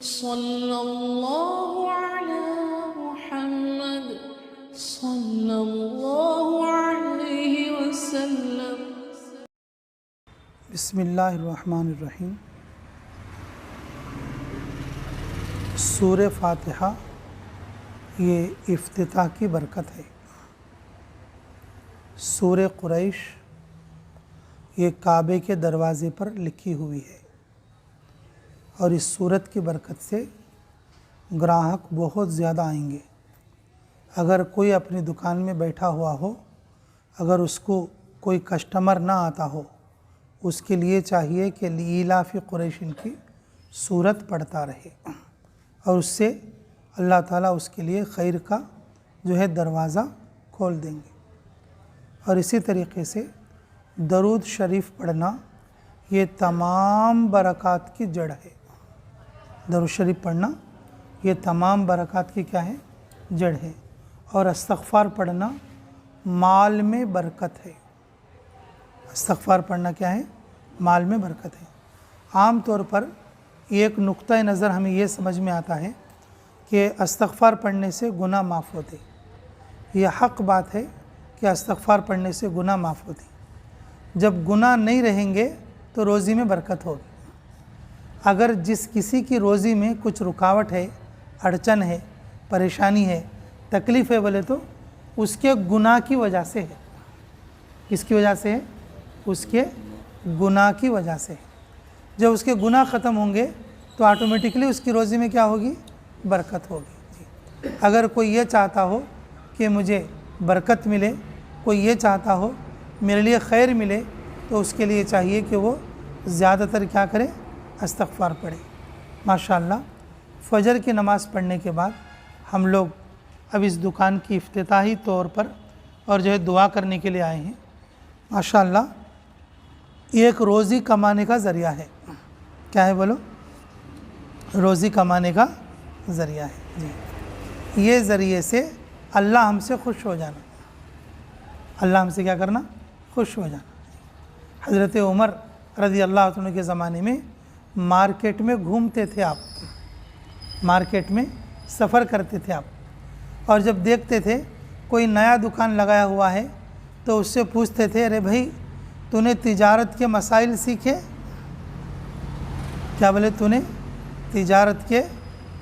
सल्लल्लाहु अला मुहम्मद सल्लल्लाहु अलैहि वसल्लम। बिस्मिल्लाहिर्रहमानिर्रहीम। सूरह फातिहा ये इफ्तिताह की बरकत है। सूरह कुरैश ये काबे के दरवाज़े पर लिखी हुई है और इस सूरत की बरकत से ग्राहक बहुत ज़्यादा आएंगे। अगर कोई अपनी दुकान में बैठा हुआ हो, अगर उसको कोई कस्टमर ना आता हो, उसके लिए चाहिए कि लीलाफ़ी कुरैशिन की सूरत पढ़ता रहे और उससे अल्लाह ताला उसके लिए खैर का जो है दरवाज़ा खोल देंगे। और इसी तरीक़े से दरूद शरीफ पढ़ना ये तमाम बरक़ात की जड़ है। दरूद शरीफ पढ़ना ये तमाम बरक़ात की क्या है, जड़ है। और इस्तग़फ़ार पढ़ना माल में बरकत है। इस्तग़फ़ार पढ़ना क्या है, माल में बरकत है। आम तौर पर एक नुक्ता नज़र हमें ये समझ में आता है कि इस्तग़फ़ार पढ़ने से गुनाह माफ़ होते। ये हक़ बात है कि इस्तग़फ़ार पढ़ने से गुनाह माफ़ होते। जब गुनाह नहीं रहेंगे तो रोज़ी में बरकत होगी। अगर जिस किसी की रोज़ी में कुछ रुकावट है, अड़चन है, परेशानी है, तकलीफ़ है बोले तो उसके गुनाह की वजह से है। किसकी वजह से है? उसके गुनाह की वजह से है। जब उसके गुनाह ख़त्म होंगे तो ऑटोमेटिकली उसकी रोज़ी में क्या होगी, बरकत होगी। अगर कोई ये चाहता हो कि मुझे बरकत मिले, कोई ये चाहता हो मेरे लिए खैर मिले, तो उसके लिए चाहिए कि वो ज़्यादातर क्या करे, इस्तग़फ़ार पढ़े। माशाअल्लाह फ़जर की नमाज़ पढ़ने के बाद हम लोग अब इस दुकान की इफ्तिताही तौर पर और जो है दुआ करने के लिए आए हैं। माशाअल्लाह ये एक रोज़ी कमाने का ज़रिया है। क्या है बोलो? रोज़ी कमाने का ज़रिया है जी। ये ज़रिए से अल्लाह हमसे खुश हो जाना, अल्लाह हमसे क्या करना, खुश हो जाना। हज़रत उमर रज़ी अल्लाह अन्हु के ज़माने में मार्केट में घूमते थे आप, मार्केट में सफ़र करते थे आप, और जब देखते थे कोई नया दुकान लगाया हुआ है तो उससे पूछते थे, अरे भाई तूने तिजारत के मसाइल सीखे? क्या बोले? तूने तिजारत के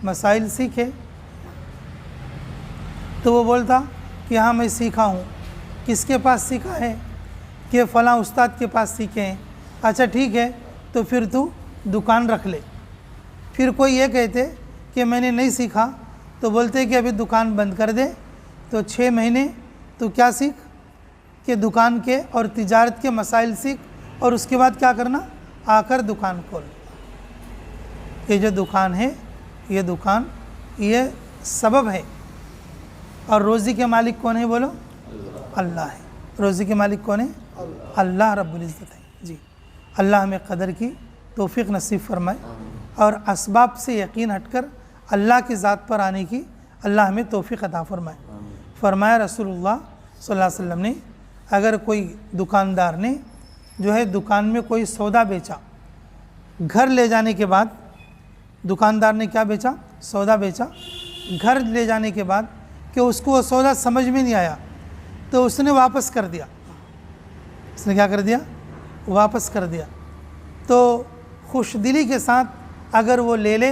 मसाइल सीखे? तो वो बोलता कि हाँ मैं सीखा हूँ। किसके पास सीखा है? कि फ़लाँ उस्ताद के पास सीखे हैं। अच्छा ठीक है, तो फिर तू दुकान रख ले। फिर कोई ये कहते कि मैंने नहीं सीखा, तो बोलते कि अभी दुकान बंद कर दे। तो 6 महीने तो क्या सीख कि दुकान के और तिजारत के मसाइल सीख, और उसके बाद क्या करना, आकर दुकान खोल। ये जो दुकान है, ये दुकान ये सबब है। और रोज़ी के मालिक कौन है बोलो? अल्लाह है। रोज़ी के मालिक कौन है? अल्लाह रब्बुल इज़्ज़त है जी। अल्लाह हमें क़दर की तौफ़ीक़ नसीब फरमाए और असबाब से यकीन हटकर अल्लाह की ज़ात पर आने की अल्लाह हमें तौफ़ीक़ अता फरमाए। फरमाया रसूलुल्लाह सल्लल्लाहु अलैहि वसल्लम ने, अगर कोई दुकानदार ने जो है दुकान में कोई सौदा बेचा, घर ले जाने के बाद दुकानदार ने क्या बेचा, सौदा बेचा, घर ले जाने के बाद कि उसको वो सौदा समझ में नहीं आया तो उसने वापस कर दिया। उसने क्या कर दिया? वापस कर दिया। तो खुश दिली के साथ अगर वो ले ले,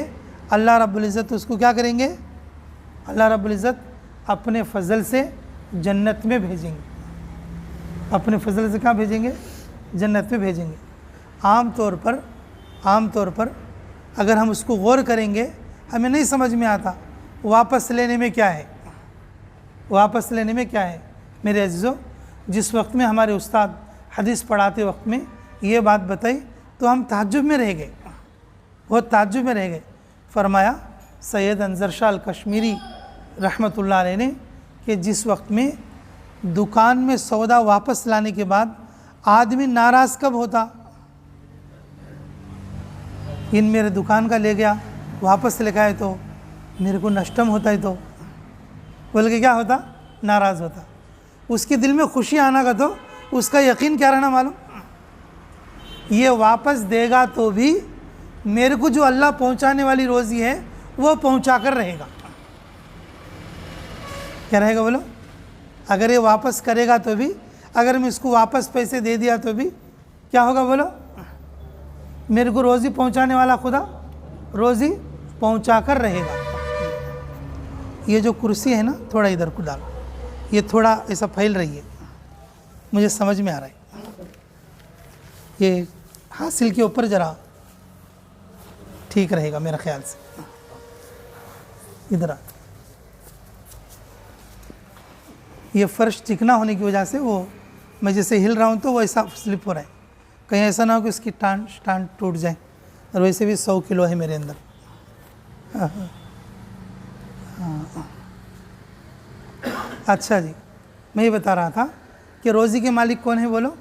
अल्लाह रब्बुल इज़्ज़त उसको क्या करेंगे, अल्लाह रब्बुल इज़्ज़त अपने फ़ज़ल से जन्नत में भेजेंगे। अपने फ़ज़ल से क्या भेजेंगे? जन्नत में भेजेंगे। आम तौर पर अगर हम उसको गौर करेंगे, हमें नहीं समझ में आता वापस लेने में क्या है, वापस लेने में क्या है। मेरे अज़ीज़ों, जिस वक्त में हमारे उस्ताद हदीस पढ़ाते वक्त में ये बात बताई तो हम ताज्जुब में रह गए, बहुत ताज्जुब में रह गए। फरमाया सैयद अंज़र शाह अल कश्मीरी रहमतुल्लाह अलैह ने कि जिस वक्त में दुकान में सौदा वापस लाने के बाद आदमी नाराज़ कब होता? इन मेरे दुकान का ले गया, वापस लेकर आए तो मेरे को नष्टम होता है, तो बोल के क्या होता? नाराज़ होता। उसके दिल में खुशी आना का तो उसका यकीन क्या रहना मालूम? ये वापस देगा तो भी मेरे को जो अल्लाह पहुंचाने वाली रोज़ी है वो पहुंचा कर रहेगा। क्या रहेगा बोलो? अगर ये वापस करेगा तो भी, अगर मैं इसको वापस पैसे दे दिया तो भी क्या होगा बोलो? मेरे को रोज़ी पहुंचाने वाला खुदा रोज़ी पहुंचा कर रहेगा। ये जो कुर्सी है ना, थोड़ा इधर को डालो, ये थोड़ा ऐसा फैल रही है, मुझे समझ में आ रहा है। ये हासिल के ऊपर ज़रा ठीक रहेगा मेरा ख्याल से। इधर आ, ये फर्श चिकना होने की वजह से वो मैं जैसे हिल रहा हूँ तो वो ऐसा स्लिप हो रहा है। कहीं ऐसा ना हो कि उसकी टांग टूट जाए। और वैसे भी 100 किलो है मेरे अंदर। अच्छा जी, मैं ये बता रहा था कि रोज़ी के मालिक कौन है बोलो?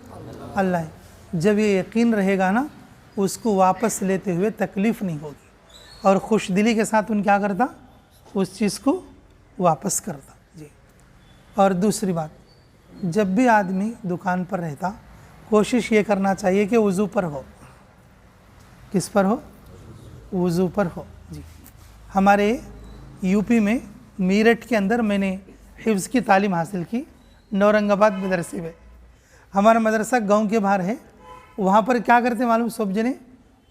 अल्लाह है। जब ये यकीन रहेगा ना, उसको वापस लेते हुए तकलीफ़ नहीं होगी और खुश दिली के साथ उन क्या करता, उस चीज़ को वापस करता जी। और दूसरी बात, जब भी आदमी दुकान पर रहता, कोशिश ये करना चाहिए कि वज़ू पर हो। किस पर हो? वज़ू पर हो जी। हमारे यूपी में मीरठ के अंदर मैंने हिफ्ज़ की तालीम हासिल की, नौरंगाबाद मदरसे में। हमारा मदरसा गांव के बाहर है। वहाँ पर क्या करते मालूम? सब जने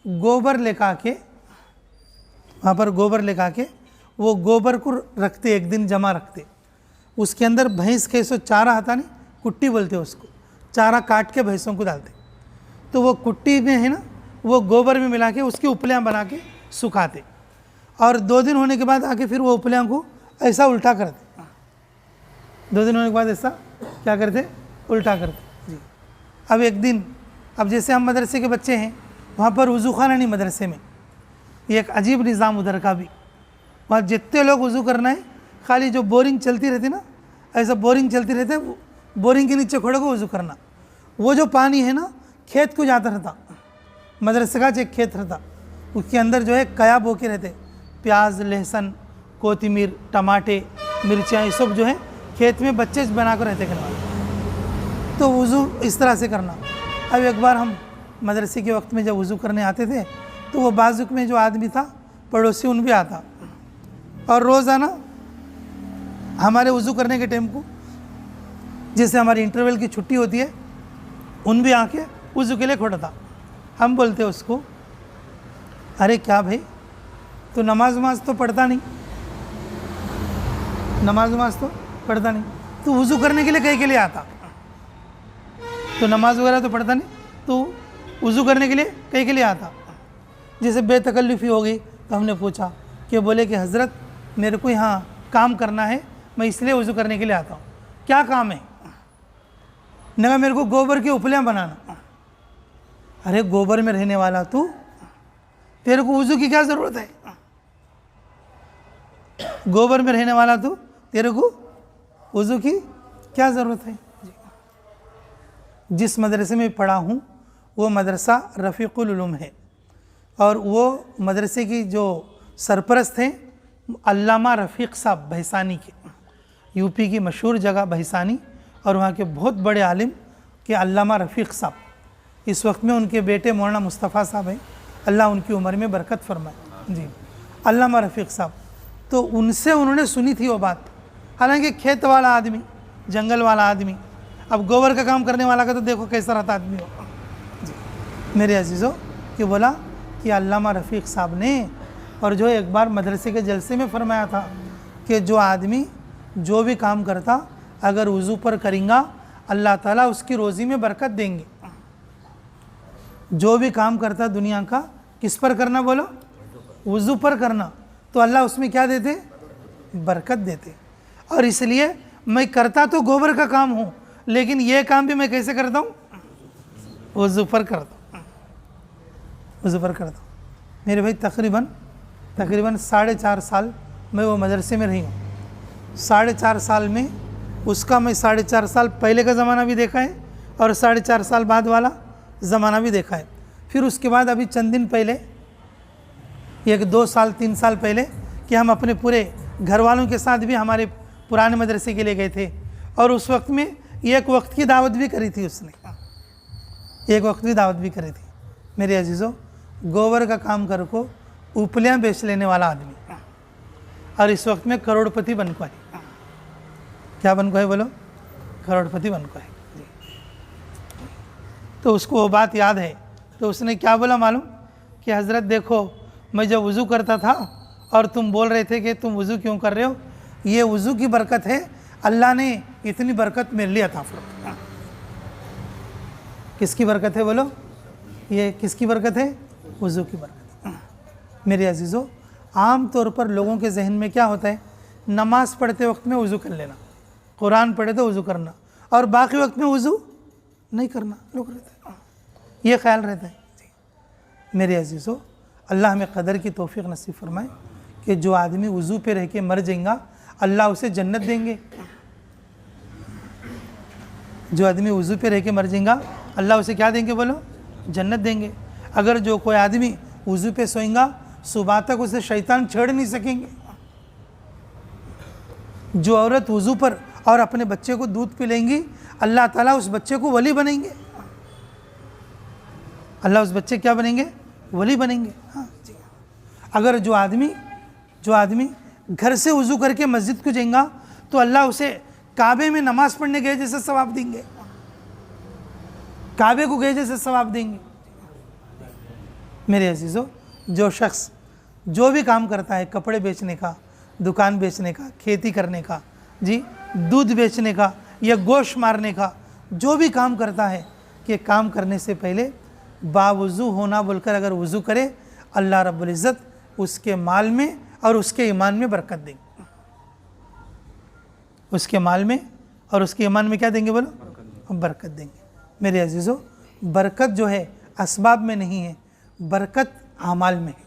गोबर लेकर आके, वहाँ पर गोबर लेकर आके वो गोबर को रखते, एक दिन जमा रखते। उसके अंदर भैंस के सो चारा आता नहीं, कुट्टी बोलते उसको, चारा काट के भैंसों को डालते। तो वो कुट्टी में है ना, वो गोबर में मिला के उसकी उपलियाँ बना के सुखाते और 2 दिन होने के बाद आके फिर वो उपलियाँ को ऐसा उल्टा करते। 2 दिन होने के बाद ऐसा क्या करते? उल्टा करते जी। अब एक दिन, अब जैसे हम मदरसे के बच्चे हैं, वहाँ पर वज़ू खाना नहीं मदरसे में, ये एक अजीब निज़ाम उधर का भी। वहाँ जितने लोग वज़ू करना है, खाली जो बोरिंग चलती रहती ना, ऐसा बोरिंग चलती रहती है, बोरिंग के नीचे खड़े को वज़ू करना। वो जो पानी है ना, खेत को जाता रहता, मदरसे का एक खेत रहता, उसके अंदर जो है कयाब होके रहते, प्याज, लहसुन, कोतिमीर, टमाटे, मिर्चियाँ, ये सब जो है खेत में बच्चे बनाकर रहते करना। तो वज़ू इस तरह से करना। अब एक बार हम मदरसे के वक्त में जब वज़ू करने आते थे, तो वो बाजुक में जो आदमी था पड़ोसी, उन भी आता और रोज़ाना हमारे वज़ू करने के टाइम को, जैसे हमारी इंटरवल की छुट्टी होती है, उन भी आके वज़ू के लिए खड़ा था। हम बोलते उसको, अरे क्या भाई, तो नमाज तो पढ़ता नहीं, नमाज तो पढ़ता नहीं, तो वज़ू करने के लिए कहीं के लिए आता? तो नमाज वगैरह तो पढ़ता नहीं, तो वज़ू करने के लिए कहीं के लिए आता? जैसे बेतकल्लुफ़ी हो गई तो हमने पूछा कि बोले कि हज़रत मेरे को यहाँ काम करना है, मैं इसलिए वज़ू करने के लिए आता हूँ। क्या काम है? ना मेरे को गोबर की उपलियाँ बनाना। अरे गोबर में रहने वाला तू, तेरे को वज़ू की क्या ज़रूरत है? गोबर में रहने वाला तू, तेरे को वज़ू की क्या ज़रूरत है? जिस मदरसे में पढ़ा हूँ वो मदरसा रफ़ीक़ुल उलूम है और वो मदरसे की जो सरपरस्त हैं अल्लामा रफ़ीक़ साहब भैसानी के, यूपी की मशहूर जगह भैसानी, और वहाँ के बहुत बड़े आलिम के अल्लामा रफ़ीक़ साहब। इस वक्त में उनके बेटे मौलाना मुस्तफ़ा साहब हैं, अल्लाह उनकी उम्र में बरकत फरमाए जी। अल्लामा रफ़ीक़ साहब, तो उनसे उन्होंने सुनी थी वो बात। हालांकि खेत वाला आदमी, जंगल वाला आदमी, अब गोबर का काम करने वाला का तो देखो कैसा रहता आदमी हो जी। मेरे अजीज़ों, कि बोला कि अल्लामा रफ़ीक़ साहब ने, और जो एक बार मदरसे के जलसे में फरमाया था कि जो आदमी जो भी काम करता अगर वज़ू पर करेंगा, अल्लाह ताला उसकी रोज़ी में बरकत देंगे। जो भी काम करता दुनिया का, किस पर करना बोलो? वज़ू पर करना, तो अल्लाह उसमें क्या देते? बरकत देते। और इसलिए मैं करता तो गोबर का काम हूँ, लेकिन ये काम भी मैं कैसे करता हूँ? वज़ू पर करता हूँ, वज़ू पर करता हूँ। मेरे भाई तकरीबन 4.5 साल मैं वो मदरसे में रही हूँ। 4.5 साल में उसका मैं 4.5 साल पहले का ज़माना भी देखा है और 4.5 साल बाद वाला ज़माना भी देखा है। फिर उसके बाद अभी चंद दिन पहले, 1-2 साल 3 साल पहले, कि हम अपने पूरे घर वालों के साथ भी हमारे पुराने मदरसे के लिए गए थे और उस वक्त में एक वक्त की दावत भी करी थी उसने, एक वक्त की दावत भी करी थी। मेरे अजीज़ों, गोबर का काम कर को उपलियाँ बेच लेने वाला आदमी, और इस वक्त में करोड़पति बन को है। क्या बन को है बोलो? करोड़पति बन को है जी। तो उसको वो बात याद है, तो उसने क्या बोला मालूम कि हज़रत देखो, मैं जब वज़ू करता था और तुम बोल रहे थे कि तुम वज़ू क्यों कर रहे हो, ये वज़ू की बरकत है, अल्लाह ने इतनी बरकत मेरे लिए अता फरमाई। किसकी बरकत है बोलो? ये किसकी बरकत है? वज़ू की बरकत। मेरे अजीज़ों, आम तौर पर लोगों के जहन में क्या होता है, नमाज़ पढ़ते वक्त में वज़ू कर लेना, कुरान पढ़े तो वज़ू करना, और बाकी वक्त में वज़ू नहीं करना लोग रहते हैं, ये ख्याल रहता है जी। मेरे अजीज़ों, अल्लाह हमें कदर की तौफीक नसीब फरमाए कि जो आदमी वज़ू पे रह के मर जाएगा अल्लाह उसे जन्नत देंगे। जो आदमी वज़ू पे रह के मर जाएगा अल्लाह उसे क्या देंगे बोलो? जन्नत देंगे। अगर जो कोई आदमी वज़ू पे सोएगा सुबह तक उसे शैतान छेड़ नहीं सकेंगे। जो औरत वज़ू पर और अपने बच्चे को दूध पिलाएंगी अल्लाह ताला उस बच्चे को वली बनेंगे, अल्लाह उस बच्चे क्या बनेंगे? वली बनेंगे। हाँ जी। अगर जो आदमी घर से वज़ू करके मस्जिद को जाएगा तो अल्लाह उसे काबे में नमाज़ पढ़ने गए जैसे सवाब देंगे, काबे को गए जैसे सवाब देंगे। मेरे अजीज़ों, जो शख्स जो भी काम करता है, कपड़े बेचने का, दुकान बेचने का, खेती करने का जी, दूध बेचने का या गोश्त मारने का, जो भी काम करता है, कि काम करने से पहले बावुज़ू होना बोलकर अगर वज़ू करे अल्लाह रब्बुल इज़्ज़त उसके माल में और उसके ईमान में बरकत देंगे। उसके माल में और उसके ईमान में क्या देंगे बोलो? बरकत देंगे। मेरे अजीज़ों, बरकत जो है असबाब में नहीं है, बरकत आमाल में है।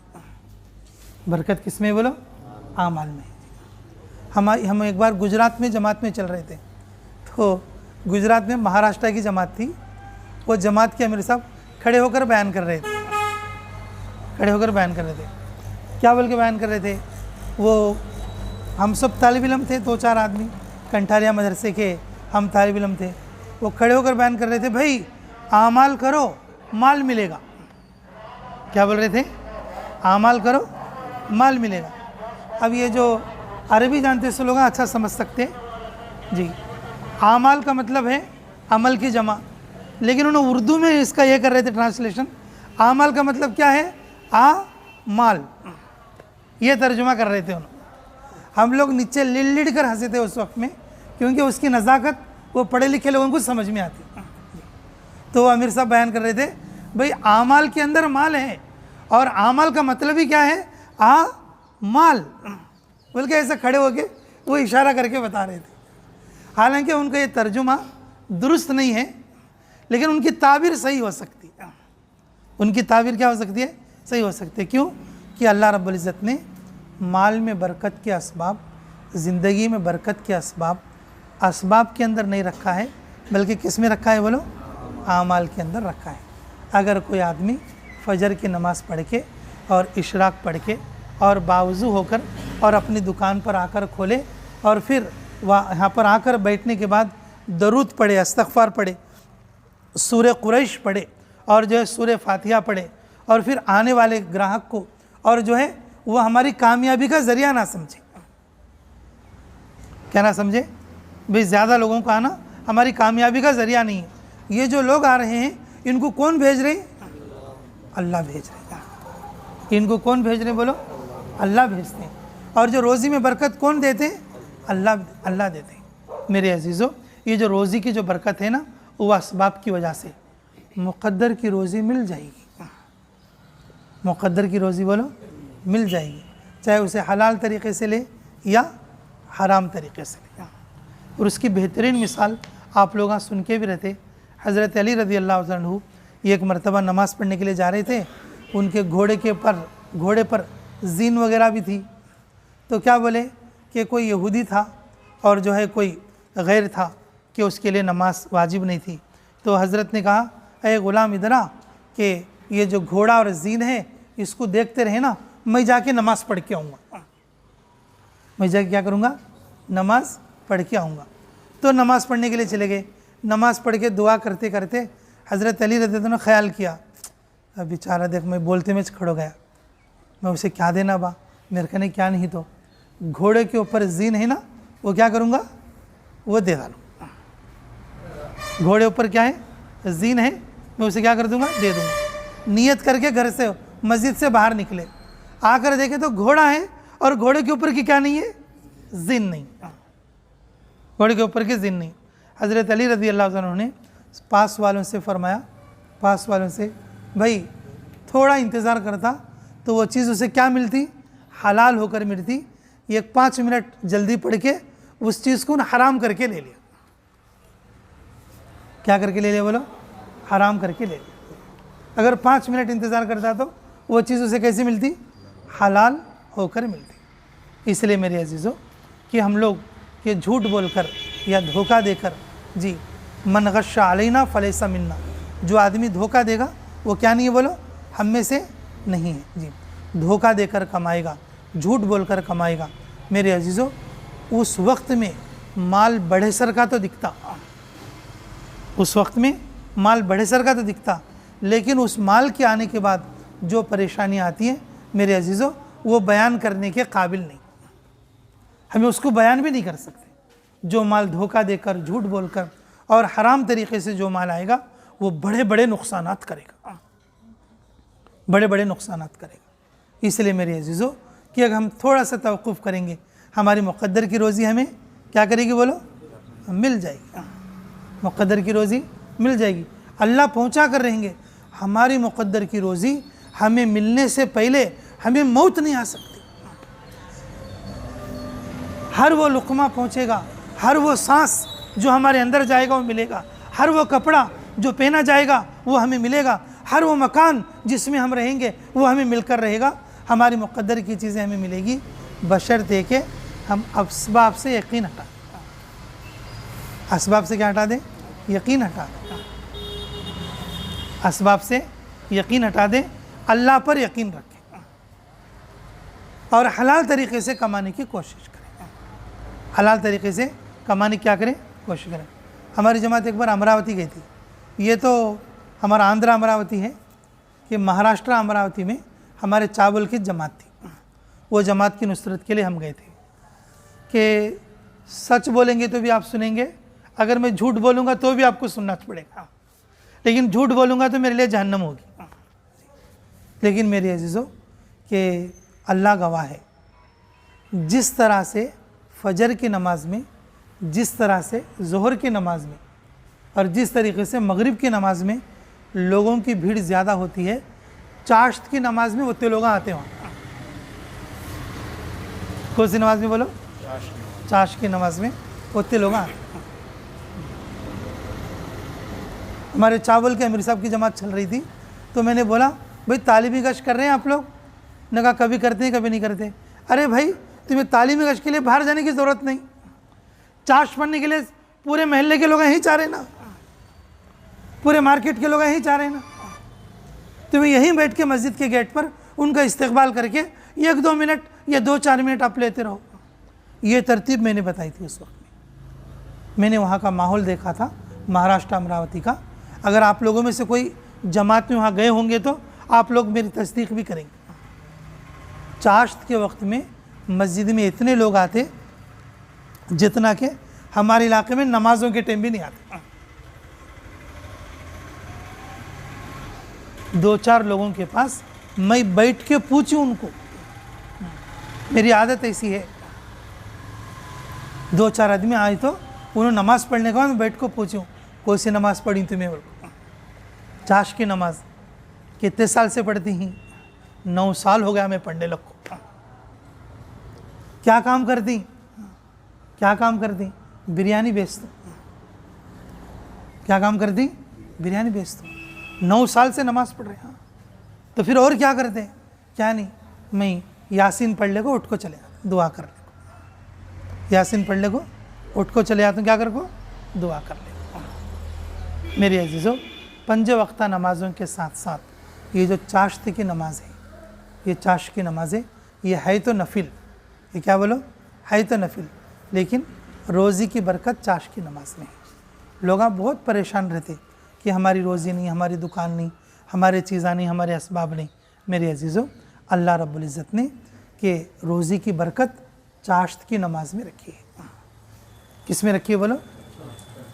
बरकत किस में बोलो? आमाल में। हम एक बार गुजरात में जमात में चल रहे थे, तो गुजरात में महाराष्ट्र की जमात थी। वो जमात के अमीर साहब खड़े होकर बयान कर रहे थे, क्या बोल के बयान कर रहे थे? वो हम सब तालिब इल्म थे, 2-4 आदमी कंठारिया मदरसे के हम तालिब इल्म थे। वो खड़े होकर बयान कर रहे थे, भाई आमाल करो माल मिलेगा। क्या बोल रहे थे? आमाल करो माल मिलेगा। अब ये जो अरबी जानते से लोग अच्छा समझ सकते हैं जी। आमाल का मतलब है अमल की जमा, लेकिन उन्होंने उर्दू में इसका ये कर रहे थे ट्रांसलेशन, आमाल का मतलब क्या है? माल, ये तर्जुमा कर रहे थे उन्होंने। हम लोग नीचे लिड़ कर हंसे थे उस वक्त में, क्योंकि उसकी नज़ाकत वो पढ़े लिखे लोगों को समझ में आती। तो अमीर साहब बयान कर रहे थे, भाई आमाल के अंदर माल है, और आमाल का मतलब ही क्या है? माल बोल के ऐसा खड़े होके वो इशारा करके बता रहे थे। हालांकि उनका ये तर्जुमा दुरुस्त नहीं है, लेकिन उनकी ताबीर सही हो सकती है। उनकी ताबीर क्या हो सकती है? सही हो सकती है। क्यों? कि अल्लाह रब्बुल इज़्ज़त ने माल में बरकत के असबाब, ज़िंदगी में बरकत के असबाब के अंदर नहीं रखा है, बल्कि किस में रखा है बोलो? आमाल के अंदर रखा है। अगर कोई आदमी फजर की नमाज़ पढ़ के और इशराक पढ़ के और बावज़ू होकर और अपनी दुकान पर आकर खोले, और फिर यहाँ पर आकर बैठने के बाद दरूद पढ़े, इस्तग़फ़ार पढ़े, सूरह कुरैश पढ़े, और जो है सूरह फातिहा पढ़े, और फिर आने वाले ग्राहक को और जो है वो हमारी कामयाबी का ज़रिया ना समझे। क्या ना समझे? भाई ज़्यादा लोगों का आना हमारी कामयाबी का ज़रिया नहीं है। ये जो लोग आ रहे हैं इनको कौन भेज रहे हैं? अल्लाह भेज रहे हैं। इनको कौन भेज रहे हैं बोलो? अल्लाह भेजते हैं। और जो रोज़ी में बरकत कौन देते हैं? अल्लाह देते हैं। मेरे अजीज़ों, ये जो रोज़ी की जो बरकत है ना, वो असबाब की वजह से मुक़द्दर की रोज़ी मिल जाएगी। मुक़द्दर की रोज़ी बोलो मिल जाएगी, चाहे उसे हलाल तरीक़े से ले या हराम तरीक़े से ले। और उसकी बेहतरीन मिसाल आप लोग सुन के भी रहते, हज़रत अली रज़ी अल्लाह अन्हु एक मरतबा नमाज़ पढ़ने के लिए जा रहे थे। उनके घोड़े पर जीन वगैरह भी थी। तो क्या बोले कि कोई यहूदी था और जो है कोई गैर था कि उसके लिए नमाज वाजिब नहीं थी। तो हज़रत ने कहा, अरे ग़ुलाम इधर आ, कि ये जो घोड़ा और जीन है इसको देखते रहे ना, मैं जाके नमाज़ पढ़ के आऊँगा। मैं जाके क्या करूँगा? नमाज़ पढ़ के आऊँगा। तो नमाज़ पढ़ने के लिए चले गए। नमाज़ पढ़ के दुआ करते करते हज़रत अली रज़ी अल्लाह अन्हु ने ख्याल किया, अब बेचारा देख मैं बोलते में खड़ो गया, मैं उसे क्या देना बा, मेरे कने क्या नहीं, तो घोड़े के ऊपर जीन है ना, वो क्या करूँगा, वो दे डालूँ। घोड़े ऊपर क्या है, जीन है, मैं उसे क्या कर दूँगा, दे दूँगा। नियत करके घर से मस्जिद से बाहर निकले, आकर देखे तो घोड़ा है और घोड़े के ऊपर की क्या नहीं है, जीन नहीं, घोड़े के ऊपर की जीन नहीं। हज़रत अली रज़ी अल्लाह अन्हु ने पास वालों से फरमाया, पास वालों से, भाई थोड़ा इंतज़ार करता तो वो चीज़ उसे क्या मिलती, हलाल होकर मिलती। ये 5 मिनट जल्दी पढ़ के उस चीज़ को हराम करके ले लिया। क्या करके ले लिया बोलो, हराम करके ले लिया। अगर 5 मिनट इंतज़ार करता तो वो चीज़ उसे कैसी मिलती, हलाल होकर मिलती। इसलिए मेरे अजीज़ों कि हम लोग ये झूठ बोलकर या धोखा देकर, जी, मन गश्शा अलैना फलैसा मिन्ना, जो आदमी धोखा देगा वो क्या नहीं है बोलो, हम में से नहीं है। जी, धोखा देकर कमाएगा, झूठ बोलकर कमाएगा, मेरे अजीज़ों उस वक्त में माल बड़े सर का तो दिखता, उस वक्त में माल बड़े सर का तो दिखता, लेकिन उस माल के आने के बाद जो परेशानी आती है मेरे अजीज़ों, वो बयान करने के काबिल नहीं, हमें उसको बयान भी नहीं कर सकते। जो माल धोखा देकर, झूठ बोलकर और हराम तरीक़े से जो माल आएगा वो बड़े बड़े नुकसानात करेगा, बड़े बड़े नुकसानात करेगा। इसलिए मेरे अजीज़ों कि अगर हम थोड़ा सा तवक़ुफ़ करेंगे, हमारी मुक़द्दर की रोज़ी हमें क्या करेगी बोलो, मिल जाएगी, मुक़द्दर की रोज़ी मिल जाएगी। अल्लाह पहुँचा कर रहेंगे, हमारी मुक़द्दर की रोज़ी हमें मिलने से पहले हमें मौत नहीं आ सकती। हर वो लुक़मा पहुँचेगा, हर वो सांस जो हमारे अंदर जाएगा वो मिलेगा, हर वो कपड़ा जो पहना जाएगा वो हमें मिलेगा, हर वो मकान जिसमें हम रहेंगे वो हमें मिलकर रहेगा। हमारी मुक़द्दर की चीज़ें हमें मिलेगी, बशर्ते के हम असबाब से यकीन हटा दें। असबाब से क्या हटा दें, यकीन हटा दें, असबाब से यकीन हटा दें, अल्लाह पर यकीन रखें और हलाल तरीक़े से कमाने की कोशिश करें, हलाल तरीक़े से कमाने क्या करें, कोशिश करें। हमारी जमात एक बार अमरावती गई थी, ये तो हमारा आंध्र अमरावती है, कि महाराष्ट्र अमरावती में हमारे चावल की जमात थी। वो जमात की नुसरत के लिए हम गए थे कि सच बोलेंगे तो भी आप सुनेंगे, अगर मैं झूठ बोलूँगा तो भी आपको सुनना पड़ेगा, लेकिन झूठ बोलूँगा तो मेरे लिए जहन्नम होगी। लेकिन मेरे अजीज़ों कि अल्लाह गवाह है, जिस तरह से फजर की नमाज में, जिस तरह से ज़ोहर की नमाज में और जिस तरीके से मगरिब की नमाज में लोगों की भीड़ ज़्यादा होती है, चाश्त की नमाज में उतने लोग आते हैं। वहाँ कौन सी नमाज में बोलो, चाश्त की नमाज में उतने लोग आते हैं। हमारे चावल के अमीर साहब की जमात चल रही थी, तो मैंने बोला भाई तालीमी गश्त कर रहे हैं आप लोग? ने कहा कभी करते हैं कभी नहीं करते। अरे भाई तुम्हें तालीमी गश्त के लिए बाहर जाने की ज़रूरत नहीं, चाश्त पढ़ने के लिए पूरे महल्ले के लोग यहीं चाह रहे ना, पूरे मार्केट के लोग यहीं चाह रहे ना, तुम्हें यहीं बैठ के मस्जिद के गेट पर उनका इस्तकबाल करके 1-2 मिनट या 2-4 मिनट आप लेते रहो। ये तरतीब मैंने बताई थी उस वक्त में। मैंने वहाँ का माहौल देखा था, महाराष्ट्र अमरावती का। अगर आप लोगों में से कोई जमात में वहाँ गए होंगे तो आप लोग मेरी तस्दीक भी करेंगे। चाश्त के वक्त में मस्जिद में इतने लोग आते जितना कि हमारे इलाके में नमाज़ों के टाइम भी नहीं आते। 2-4 लोगों के पास मैं बैठ के पूछूं उनको, मेरी आदत ऐसी है। 2-4 आदमी आए तो उन्होंने नमाज़ पढ़ने के बाद मैं बैठ को पूछूं कौन सी नमाज़ पढ़ी तुम्हें? चाश की नमाज़ कितने साल से पढ़ती हैं? 9 साल हो गया मैं पढ़ने लगो। क्या काम करती? क्या काम करती? बिरयानी बेचती। क्या काम करती? बिरयानी बेचती। 9 साल से नमाज़ पढ़ रहे हैं। तो फिर और क्या करते हैं? क्या नहीं, मैं यासीन पढ़ ले को उठ को चले आते, दुआ कर ले। यासीन पढ़ ले को उठ को चले आते, क्या कर को? दुआ कर ले। मेरे अजीज़ों, 5 वक्त नमाज़ों के साथ साथ ये जो चाश्त की नमाज़ है, ये चाश की नमाज़ है, ये है तो नफिल, ये क्या बोलो, है तो नफिल, लेकिन रोज़ी की बरकत चाश की नमाज में है। लोग बहुत परेशान रहते कि हमारी रोज़ी नहीं, हमारी दुकान नहीं, हमारे चीज़ां नहीं, हमारे असबाब नहीं। मेरे अजीज़ों, अल्लाह रब्बुल इज़्ज़त ने कि रोज़ी की बरकत चाश्त की नमाज में रखी है। किस में रखी है बोलो?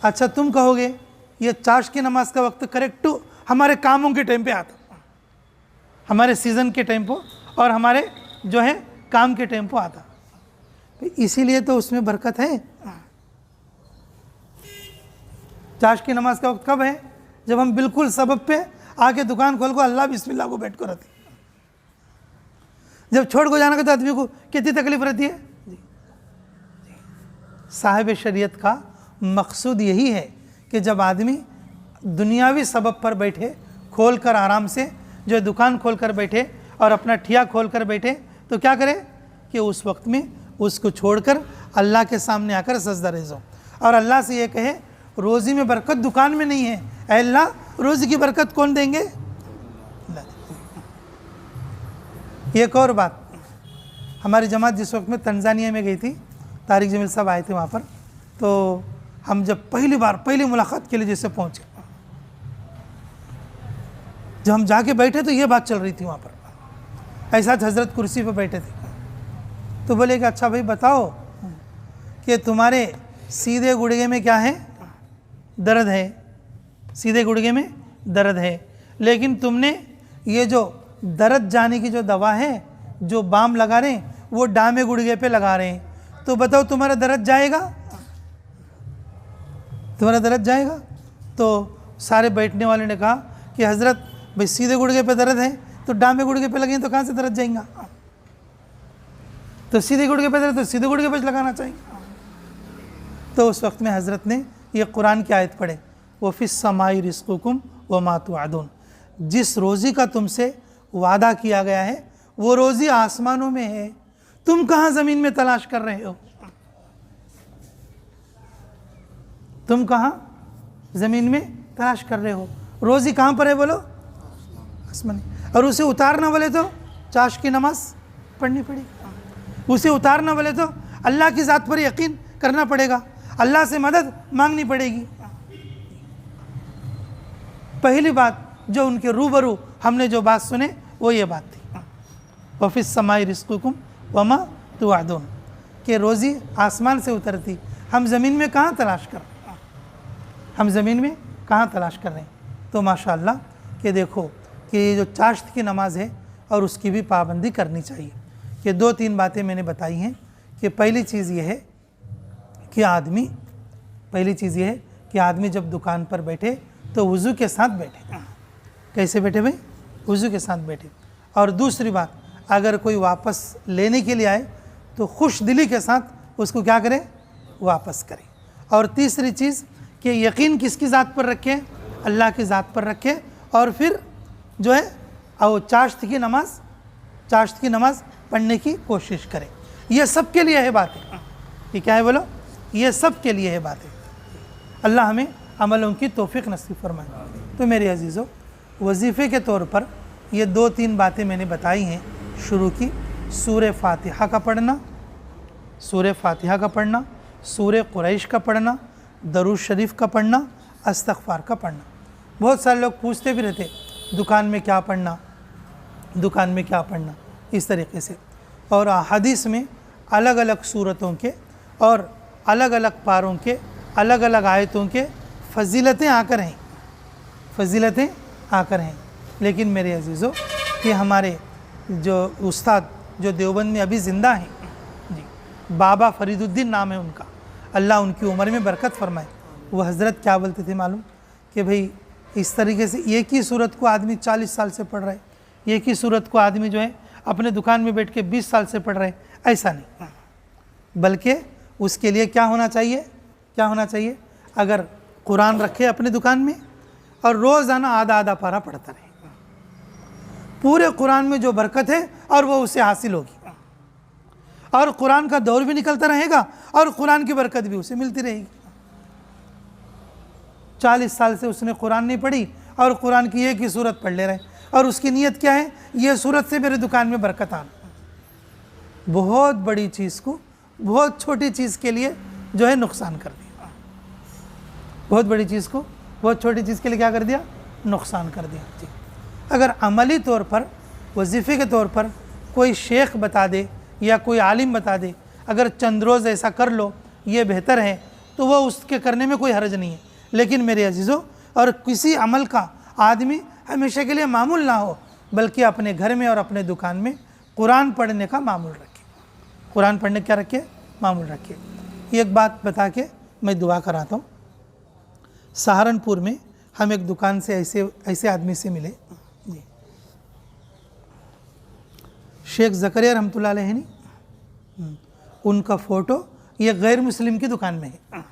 अच्छा, तुम कहोगे ये चाश्त की नमाज का वक्त करेक्ट हमारे कामों के टाइम पे आता, हमारे सीज़न के टाइम पर और हमारे जो है काम के टाइम पर आता, इसीलिए तो उसमें बरकत है। चाश्त की नमाज का वक्त कब है? जब हम बिल्कुल सबब पे आके दुकान खोल को अल्लाह बिस्मिल्लाह को बैठ कर रहती। जब छोड़ को जाना का तो आदमी को कितनी तकलीफ रहती है। साहिब शरीयत का मकसूद यही है कि जब आदमी दुनियावी सबब पर बैठे, खोल कर आराम से जो दुकान खोल कर बैठे और अपना ठिया खोल कर बैठे, तो क्या करे कि उस वक्त में उसको छोड़कर अल्लाह के सामने आकर सजदा रेज़ हो और अल्लाह से ये कहे रोज़ी में बरकत दुकान में नहीं है, ऐ अल्लाह रोज़ी की बरकत कौन देंगे? एक और बात, हमारी जमात जिस वक्त में तंजानिया में गई थी, तारिक जमील साहब आए थे वहाँ पर, तो हम जब पहली मुलाकात के लिए जैसे पहुँचे, जब हम जाके बैठे तो ये बात चल रही थी वहाँ पर, ऐसा हजरत कुर्सी पर बैठे थे, तो बोले कि अच्छा भाई बताओ कि तुम्हारे सीधे गुड़गे में क्या है? दर्द है, सीधे गुड़गे में दर्द है, लेकिन तुमने ये जो दर्द जाने की जो दवा है, जो बाम लगा रहे हैं, वो डामे गुड़गे पे लगा रहे हैं, तो बताओ तुम्हारा दर्द जाएगा? तुम्हारा दर्द जाएगा? तो सारे बैठने वाले ने कहा कि हज़रत भाई सीधे गुड़गे पे दर्द है तो डामे गुड़गे पे लगे तो कहाँ से दर्द जाएगा? तो सीधे गुड़गे पे दर्द तो सीधे गुड़गे पे लगाना चाहिए। तो उस वक्त में हज़रत ने ये कुरान की आयत पढ़े, वफ़िस समाई रिज़्क़ुकुम व मा तुअदून, जिस रोज़ी का तुमसे वादा किया गया है वो रोज़ी आसमानों में है, तुम कहाँ ज़मीन में तलाश कर रहे हो? तुम कहाँ ज़मीन में तलाश कर रहे हो? रोज़ी कहाँ पर है बोलो? आसमान। और उसे उतारना बोले तो चाश की नमाज पढ़नी पड़ेगी, उसे उतारना बोले तो अल्लाह की ज़ात पर यकीन करना पड़ेगा, अल्लाह से मदद मांगनी पड़ेगी। पहली बात जो उनके रूबरू हमने जो बात सुने वो ये बात थी, वफ़िस समाई रिज़्क़ुकुम व मा तुअदून, कि रोज़ी आसमान से उतरती, हम ज़मीन में कहाँ तलाश कर रहे हैं? हम ज़मीन में कहाँ तलाश कर रहे हैं? तो माशाअल्लाह कि देखो कि ये जो चाश्त की नमाज है और उसकी भी पाबंदी करनी चाहिए। कि 2-3 बातें मैंने बताई हैं कि पहली चीज़ ये है कि आदमी जब दुकान पर बैठे तो वज़ू के साथ बैठे। कैसे बैठे भाई? वज़ू के साथ बैठे। और दूसरी बात, अगर कोई वापस लेने के लिए आए तो खुश दिली के साथ उसको क्या करें? वापस करें। और तीसरी चीज़ कि यकीन किसकी ज़ात पर रखें? अल्लाह की ज़ात पर रखें, और फिर जो है और चाश्त की नमाज पढ़ने की कोशिश करें। ये सब के लिए है बातें। ये क्या है बोलो? ये सब के लिए है बातें। अल्लाह हमें अमलों की तौफीक नसीब फरमाए। तो मेरे अजीज़ों, वजीफ़े के तौर पर ये 2-3 बातें मैंने बताई हैं। शुरू की सूरह फातिहा का पढ़ना, सूरह कुरैश का पढ़ना, दरूद शरीफ का पढ़ना, इस्तग़फ़ार का पढ़ना। बहुत सारे लोग पूछते भी रहते दुकान में क्या पढ़ना, इस तरीके से। और हदीस में अलग अलग सूरतों के और अलग अलग पारों के अलग अलग आयतों के फ़जीलतें आकर हैं। लेकिन मेरे अजीज़ों, कि हमारे जो उस्ताद जो देवबंद में अभी ज़िंदा हैं जी, बाबा फरीदुद्दीन नाम है उनका, अल्लाह उनकी उम्र में बरकत फरमाए। वो हज़रत क्या बोलते थे मालूम? कि भाई इस तरीके से एक ही सूरत को आदमी 40 साल से पढ़ रहा है, एक ही सूरत को आदमी जो है अपने दुकान में बैठ के 20 साल से पढ़ रहे हैं, ऐसा नहीं। बल्कि उसके लिए क्या होना चाहिए? अगर कुरान रखे अपने दुकान में और रोज़ाना आधा पारा पढ़ता रहे, पूरे कुरान में जो बरकत है और वो उसे हासिल होगी, और कुरान का दौर भी निकलता रहेगा और कुरान की बरकत भी उसे मिलती रहेगी। 40 साल से उसने कुरान नहीं पढ़ी और कुरान की एक ही सूरत पढ़ ले रहे, और उसकी नीयत क्या है? ये सूरत से मेरे दुकान में बरकत आना। बहुत बड़ी चीज़ को बहुत छोटी चीज़ के लिए जो है नुकसान कर दिया। बहुत बड़ी चीज़ को बहुत छोटी चीज़ के लिए क्या कर दिया? नुकसान कर दिया जी। अगर अमली तौर पर वजीफ़े के तौर पर कोई शेख बता दे या कोई आलिम बता दे, अगर चंद रोज़ ऐसा कर लो ये बेहतर है, तो वह उसके करने में कोई हर्ज नहीं है। लेकिन मेरे अजीज़ों, और किसी अमल का आदमी हमेशा के लिए मामूल ना हो, बल्कि अपने घर में और अपने दुकान में कुरान पढ़ने का मामूल रखे। कुरान पढ़ने क्या रखे? मामूल रखे। एक बात बता के मैं दुआ कराता हूँ। सहारनपुर में हम एक दुकान से ऐसे आदमी से मिले जी, शेख ज़करिया रहमतुल्लाह अलैह है नहीं, उनका फ़ोटो ये गैर मुस्लिम की दुकान में है।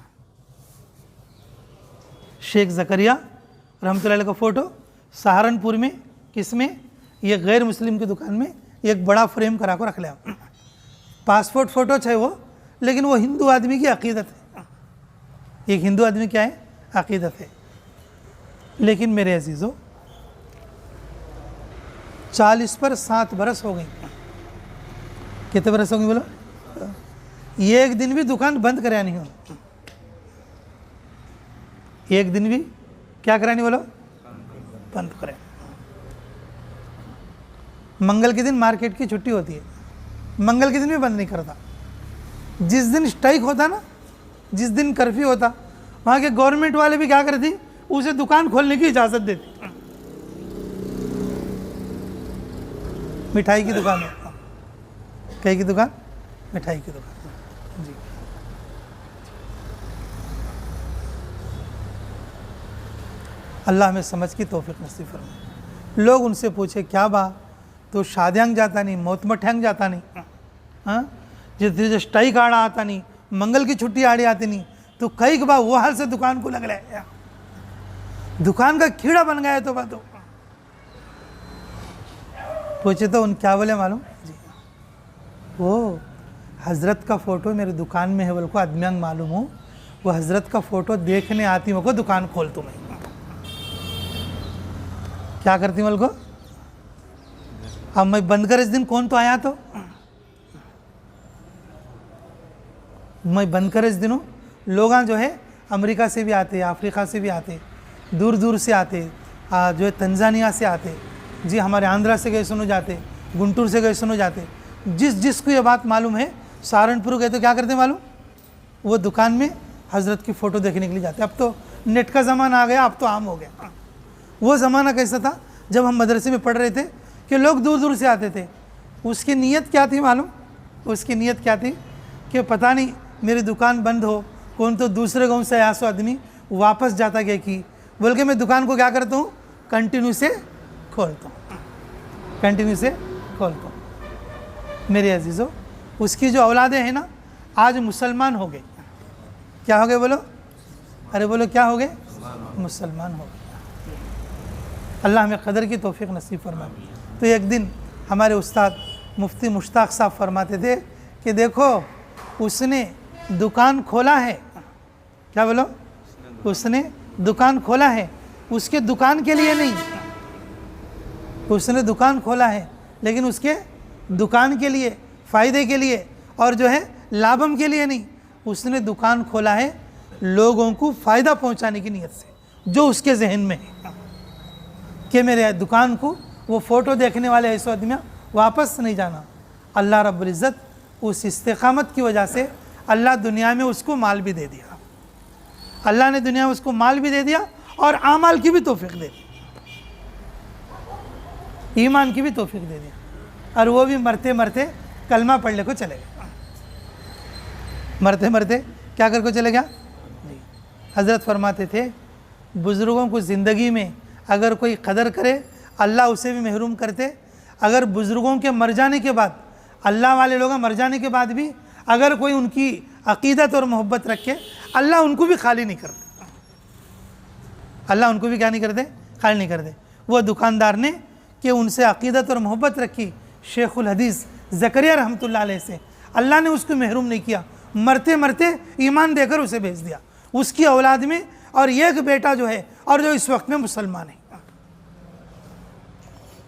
शेख ज़करिया रहमतुल्लाह अलैह का फ़ोटो सहारनपुर में किसमें? ये गैर मुस्लिम की दुकान में एक बड़ा फ्रेम करा को रख लिया। पासपोर्ट फ़ोटो चाहे वो, लेकिन वो हिंदू आदमी की अक़ीदत है। एक हिंदू आदमी क्या है? अक़ीदत है। लेकिन मेरे अजीज़ों, 40 पर 7 बरस हो गई। कितने बरस हो गए बोलो? ये एक दिन भी दुकान बंद कराया नहीं हो। एक दिन भी क्या करानी बोलो? बंद करें। मंगल के दिन मार्केट की छुट्टी होती है, मंगल के दिन भी बंद नहीं करता। जिस दिन स्ट्राइक होता ना, जिस दिन कर्फ्यू होता, वहाँ के गवर्नमेंट वाले भी क्या करती? उसे दुकान खोलने की इजाज़त देती। मिठाई की दुकान है, कहीं की दुकान? मिठाई की दुकान जी। अल्लाह हमें समझ की तौफीक नसीब फरमाए। लोग उनसे पूछे क्या बा तो शादियांग जाता नहीं, मौत मठ्यांग जाता नहीं, हाँ जिस स्ट्राइक आड़ा आता नहीं, मंगल की छुट्टी आड़ी आती नहीं, तो कई के बाद वो हाल से दुकान को लग रहा है, दुकान का कीड़ा बन गया है। तो बात पूछे तो उन क्या बोले मालूम जी? वो हज़रत का फ़ोटो मेरे दुकान में है, बोल को आदमियांग मालूम हो, वो हज़रत का फ़ोटो देखने आती हो को दुकान खोल तुम्हें। क्या करती बोल को? अब मैं बंद कर इस दिन कौन तो आया, तो मैं बंद कर इस दिनों लोग जो है अमेरिका से भी आते, अफ्रीका से भी आते, दूर दूर से आते, जो है तंजानिया से आते जी, हमारे आंध्रा से गए सुनो जाते, गुंटूर से गए सुनो जाते। जिसको ये बात मालूम है सहारनपुर गए तो क्या करते मालूम? वो दुकान में हज़रत की फ़ोटो देखने के लिए जाते। अब तो नेट का ज़माना आ गया, अब तो आम हो गया। वो ज़माना कैसा था जब हम मदरसे में पढ़ रहे थे कि लोग दूर दूर से आते थे। उसकी नीयत क्या थी मालूम? उसकी नीयत क्या थी कि पता नहीं मेरी दुकान बंद हो, कौन तो दूसरे गाँव से आया सो आदमी वापस जाता गया कि बोल के मैं दुकान को क्या करता हूँ? कंटिन्यू से खोलता हूँ, कंटिन्यू से खोलता हूँ। मेरे अजीज़ों, उसकी जो औलादे हैं ना, आज मुसलमान हो गए। क्या हो गए बोलो? अरे बोलो क्या हो गए? मुसलमान हो गए। अल्लाह हमें क़दर की तौफीक नसीब फरमाए। तो एक दिन हमारे उस्ताद मुफ्ती मुश्ताक साहब फरमाते थे कि देखो उसने दुकान खोला है। क्या बोलो? उसने दुकान खोला है, उसके दुकान के लिए नहीं, उसने दुकान खोला है लेकिन उसके दुकान के लिए, फ़ायदे के लिए और जो है लाभम के लिए नहीं। उसने दुकान खोला है लोगों को फ़ायदा पहुंचाने की नीयत से, जो उसके जहन में है कि मेरे दुकान को वो फ़ोटो देखने वाले ऐसे आदमी वापस नहीं जाना। अल्लाह रब्बुल इज़्ज़त उस इस्तिक़ामत की वजह से अल्लाह दुनिया में उसको माल भी दे दिया। अल्लाह ने दुनिया में उसको माल भी दे दिया और आमाल की भी तौफीक दे दी, ईमान की भी तौफीक दे दिया, और वो भी मरते मरते कलमा पढ़ने को चले गए। मरते मरते क्या कर को चले गया? हज़रत फरमाते थे बुज़ुर्गों को ज़िंदगी में अगर कोई कदर करे अल्लाह उसे भी महरूम करते। अगर बुज़ुर्गों के मर जाने के बाद, अल्लाह वाले लोग मर जाने के बाद भी अगर कोई उनकी अक़ीदत और मोहब्बत रखे, अल्लाह उनको भी खाली नहीं करते। अल्लाह उनको भी क्या नहीं करते? खाली नहीं करते। वो दुकानदार ने कि उनसे अक़ीदत और मोहब्बत रखी शेखुल हदीस ज़करिया रहमतुल्लाह अलैह से, अल्लाह ने उसको महरूम नहीं किया, मरते मरते ईमान देकर उसे भेज दिया उसकी औलाद में। और एक बेटा जो है और जो इस वक्त में मुसलमान है,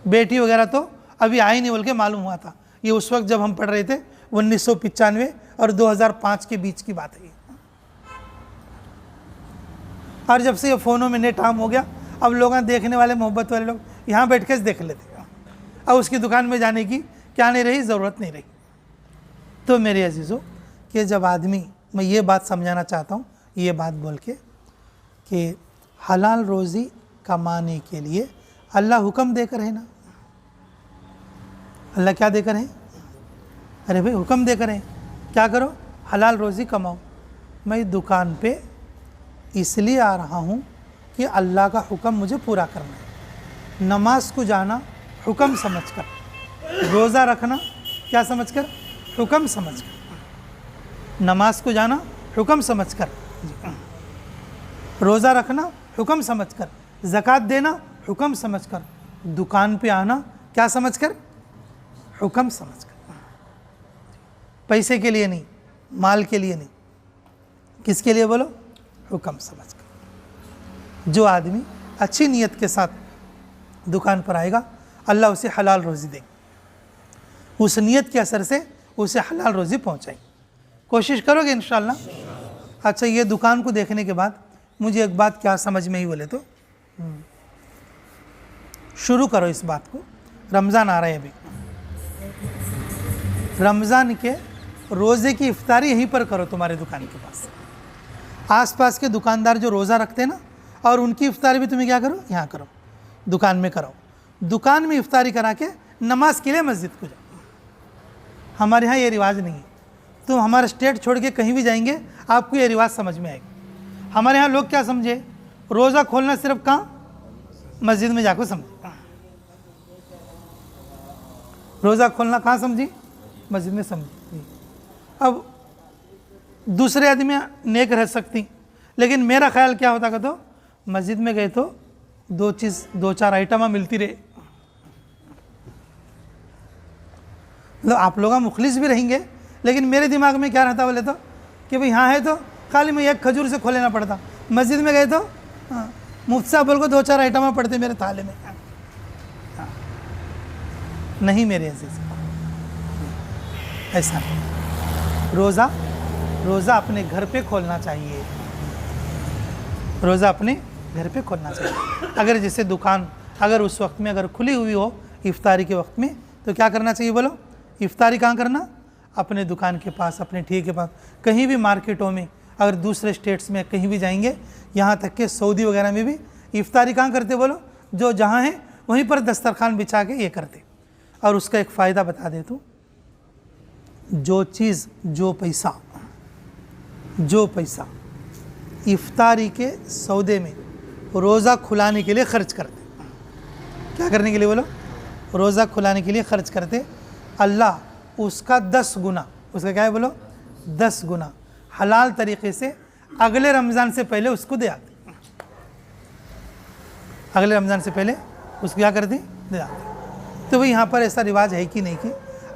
बेटी वगैरह तो अभी आई नहीं बोल के मालूम हुआ था। ये उस वक्त जब हम पढ़ रहे थे 1995 और 2005 के बीच की बात है। और जब से ये फ़ोनों में नेट आम हो गया, अब लोग देखने वाले मोहब्बत वाले लोग यहाँ बैठ के देख लेते, अब उसकी दुकान में जाने की क्या नहीं रही, ज़रूरत नहीं रही। तो मेरे अजीज़ों कि जब आदमी, मैं ये बात समझाना चाहता हूँ ये बात बोल के कि हलाल रोज़ी कमाने के लिए अल्लाह हुक्म देकर है ना, अल्लाह क्या देकर है, अरे भाई हुक्म देकर है, क्या करो, हलाल रोज़ी कमाओ। मैं दुकान पे इसलिए आ रहा हूँ कि अल्लाह का हुक्म मुझे पूरा करना है। नमाज को जाना हुक्म समझकर, रोज़ा रखना क्या समझकर, हुक्म समझकर, नमाज को जाना हुक्म समझकर, रोज़ा रखना हुक्म समझकर, ज़कात देना हुक्म समझकर, दुकान पे आना क्या समझकर, हुक्म समझकर, पैसे के लिए नहीं, माल के लिए नहीं, किसके लिए बोलो, हुक्म समझकर। जो आदमी अच्छी नीयत के साथ दुकान पर आएगा अल्लाह उसे हलाल रोज़ी देंगे, उस नीयत के असर से उसे हलाल रोज़ी पहुँचाएंगे। कोशिश करोगे इंशाअल्लाह। अच्छा, ये दुकान को देखने के बाद मुझे एक बात क्या समझ में ही बोले तो, शुरू करो इस बात को, रमज़ान आ रहा है अभी, रमज़ान के रोज़े की इफ्तारी यहीं पर करो तुम्हारे दुकान के पास। आसपास के दुकानदार जो रोज़ा रखते हैं ना, और उनकी इफ्तारी भी तुम्हें क्या करो, यहाँ करो, दुकान में करो। दुकान में इफ्तारी करा के नमाज के लिए मस्जिद को जाओ। हमारे यहाँ ये रिवाज नहीं है, तुम हमारा स्टेट छोड़ के कहीं भी जाएंगे आपको ये रिवाज समझ में आएगा। हमारे यहाँ लोग क्या समझे, रोज़ा खोलना सिर्फ कहाँ, मस्जिद में जाकर समझे, रोज़ा खोलना कहाँ समझी, मस्जिद में समझी। अब दूसरे आदमी नेक रह सकती, लेकिन मेरा ख्याल क्या होता, तो मस्जिद में गए तो दो चार आइटम मिलती रहे, मतलब आप लोग मुखलिस भी रहेंगे, लेकिन मेरे दिमाग में क्या रहता बोले तो कि भाई यहाँ है तो खाली मैं एक खजूर से खो लेना पड़ता, मस्जिद में गए तो मुफ्त साहब बोल को 2-4 आइटम पड़ते मेरे थाले में। नहीं मेरे अजीज, ऐसा नहीं। रोज़ा अपने घर पे खोलना चाहिए, रोज़ा अपने घर पे खोलना चाहिए। अगर जैसे दुकान अगर उस वक्त में अगर खुली हुई हो इफ्तारी के वक्त में, तो क्या करना चाहिए बोलो, इफ्तारी कहाँ करना, अपने दुकान के पास, अपने ठेके के पास। कहीं भी मार्केटों में, अगर दूसरे स्टेट्स में कहीं भी जाएंगे, यहाँ तक कि सऊदी वगैरह में भी इफ्तारी कहाँ करते बोलो, जो जहाँ है वहीं पर दस्तरखान बिछा के ये करते। और उसका एक फ़ायदा बता दे तो, जो चीज़ जो पैसा इफ्तारी के सौदे में रोज़ा खुलाने के लिए ख़र्च करते, क्या करने के लिए बोलो, रोज़ा खुलाने के लिए ख़र्च करते, अल्लाह उसका 10 गुना, उसका क्या है बोलो, 10 गुना हलाल तरीक़े से अगले रमज़ान से पहले उसको दे आते, अगले रमज़ान से पहले उसको क्या करती, दे आते। तो भाई यहाँ पर ऐसा रिवाज है कि नहीं कि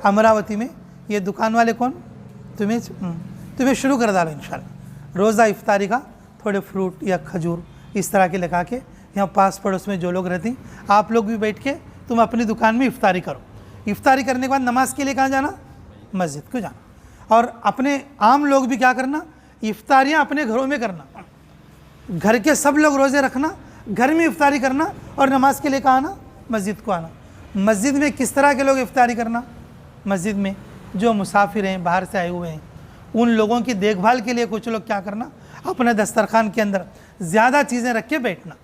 अमरावती में ये दुकान वाले कौन, तुम्हें शुरू कर डालो इंशाल्लाह, रोज़ा इफ्तारी का थोड़े फ्रूट या खजूर इस तरह के लगा के, यहाँ पास पड़ोस में जो लोग रहती, आप लोग भी बैठ के तुम अपनी दुकान में इफ्तारी करो। इफ्तारी करने के बाद नमाज के लिए कहाँ जाना, मस्जिद को जाना। और अपने आम लोग भी क्या करना, इफ्तारियाँ अपने घरों में करना, घर के सब लोग रोज़े रखना, घर में इफ्तारी करना, और नमाज के लिए कहाँ आना, मस्जिद को आना। मस्जिद में किस तरह के लोग इफ्तारी करना, मस्जिद में जो मुसाफिर हैं, बाहर से आए हुए हैं, उन लोगों की देखभाल के लिए कुछ लोग क्या करना, अपने दस्तरखान के अंदर ज़्यादा चीज़ें रख के बैठना।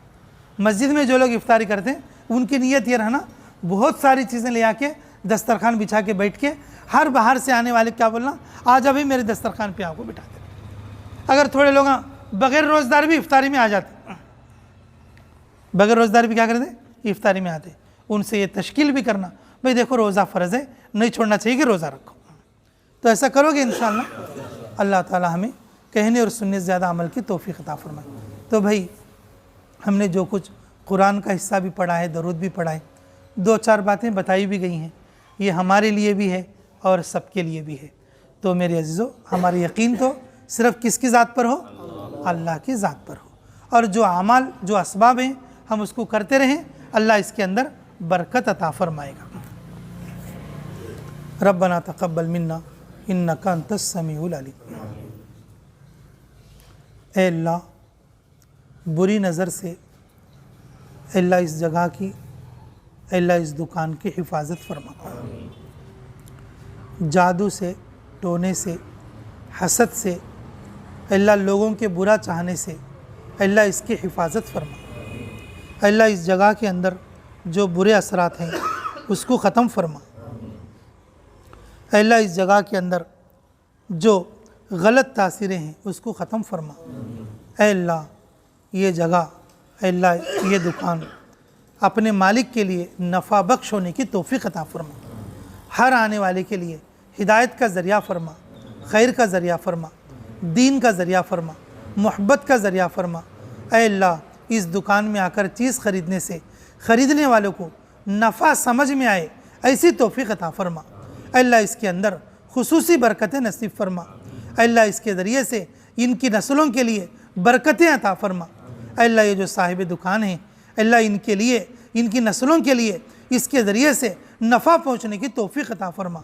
मस्जिद में जो लोग इफ्तारी करते हैं उनकी नीयत ये रहना, बहुत सारी चीज़ें ले आके दस्तरखान बिछा के बैठ के हर बाहर से आने वाले क्या बोलना, आज अभी मेरे दस्तरखान पे आपको बिठा दे। अगर थोड़े लोग बगैर रोज़दार भी इफ्तारी में आ जाते, बगैर रोज़दार भी क्या करते, इफ्तारी में आते, उनसे ये तश्कील भी करना, भाई देखो रोज़ा फ़र्ज़ है, नहीं छोड़ना चाहिए कि रोज़ा रखो। तो ऐसा करोगे इंशाअल्लाह, अल्लाह ताला हमें कहने और सुनने से ज़्यादा अमल की तौफीक अता फरमाए। तो भाई हमने जो कुछ कुरान का हिस्सा भी पढ़ा है, दरूद भी पढ़ा है, 2-4 बातें बताई भी गई हैं, ये हमारे लिए भी है और सबके लिए भी है। तो मेरे अजीज़ों, हमारा यकीन तो सिर्फ़ किसकी ज़ात पर हो, अल्लाह की ज़ात पर हो, और जो अमाल जो असबाब हैं हम उसको करते रहें, अल्लाह इसके अंदर बरकत अता फरमाएगा। रब्बना तक़ब्बल मिन्ना इन्नका अंतस समीउल अलीम। ए अल्लाह, बुरी नज़र से अल्लाह इस जगह की अल्लाह इस दुकान की हिफाजत फरमा, जादू से, टोने से, हसद से, अल्लाह लोगों के बुरा चाहने से अल्लाह इसकी हिफाजत फरमा। अल्लाह इस जगह के अंदर जो बुरे असरात हैं उसको ख़त्म फरमा। अल्लाह इस जगह के अंदर जो गलत तासीरें हैं उसको ख़त्म फरमा। अल्लाह ये जगह, अल्लाह ये दुकान अपने मालिक के लिए नफ़ा बख्श होने की तौफ़ीक़ अता फरमा। हर आने वाले के लिए हिदायत का ज़रिया फरमा, खैर का ज़रिया फरमा, दीन का ज़रिया फरमा, मोहब्बत का ज़रिया फरमा। अल्लाह इस दुकान में आकर चीज़ ख़रीदने से ख़रीदने वालों को नफ़ा समझ में आए ऐसी तौफ़ीक़ अता फरमा। अल्लाह इसके अंदर खुसूसी बरकतें नसीब फरमा। अल्लाह इसके ज़रिए से इनकी नस्लों के लिए बरकतें अता फरमा। अल्लाह ये जो साहिब दुकान हैं, अल्लाह इनके लिए, इनकी नस्लों के लिए इसके ज़रिए से नफ़ा पहुँचने की तौफ़ीक़ अता फरमा।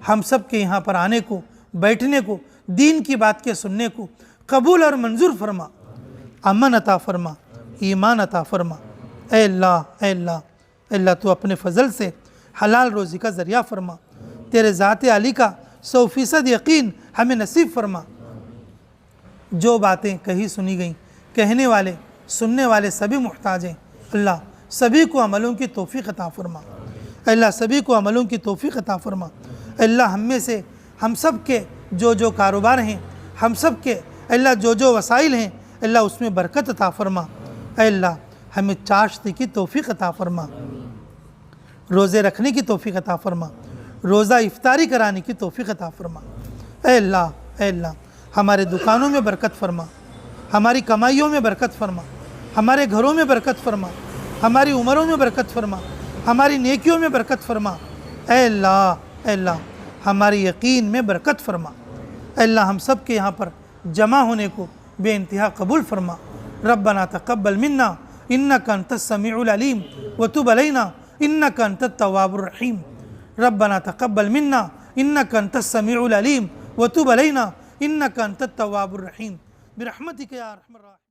हम सब के यहाँ पर आने को, बैठने को, दीन की बात के सुनने को कबूल और मंजूर फरमा। अमन अता फरमा, ईमान अता फरमा। अल्लाह अल्लाह अल्लाह तो अपने फ़ज़ल से हलाल रोज़ी का ज़रिया फरमा। तेरे ज़ात अली का 100% यकीन हमें नसीब फरमा। जो बातें कही सुनी गई, कहने वाले सुनने वाले सभी मुहताज हैं। अल्लाह सभी को अमलों की तौफ़ीक़ अता फरमा। अल्लाह सभी को अमलों की तौफ़ीक़ अता फरमा। अल्लाह हम में से, हम सब के जो कारोबार हैं, हम सब के अल्लाह जो वसाइल हैं, अल्लाह उसमें बरकत अता फरमा। अल्लाह हमें चाश्ती की तौफ़ीक़ अता फरमा, रोज़े रखने की तौफ़ीक़ अता फरमा, रोज़ा इफ्तारी कराने की तौफ़ीक़ अता फरमा। अल्लाह अल्लाह हमारे दुकानों में बरकत फरमा, हमारी कमाइयों में बरकत फरमा, हमारे घरों में बरकत फरमा, हमारी उम्रों में बरकत फरमा, हमारी नेकियों में बरकत फरमा। अल्लाह अल्लाह हमारी यकीन में बरकत फरमा। अल्लाह हम सब के यहाँ पर जमा होने को बेइंतहा कबूल फरमा। रब्बना तक़ब्बल मिन्ना इन्नका अंतस समीउल अलीम व तुब अलैना इन्नका अंतत तव्वाबुर रहीम। रब्बना तक़ब्बल मिन्ना इन्नका अंतस समीउल अलीम व तुब अलैना इन्नका अंतत तव्वाबुर रहीम बिरहमतिका या अरहमर राहिमीन।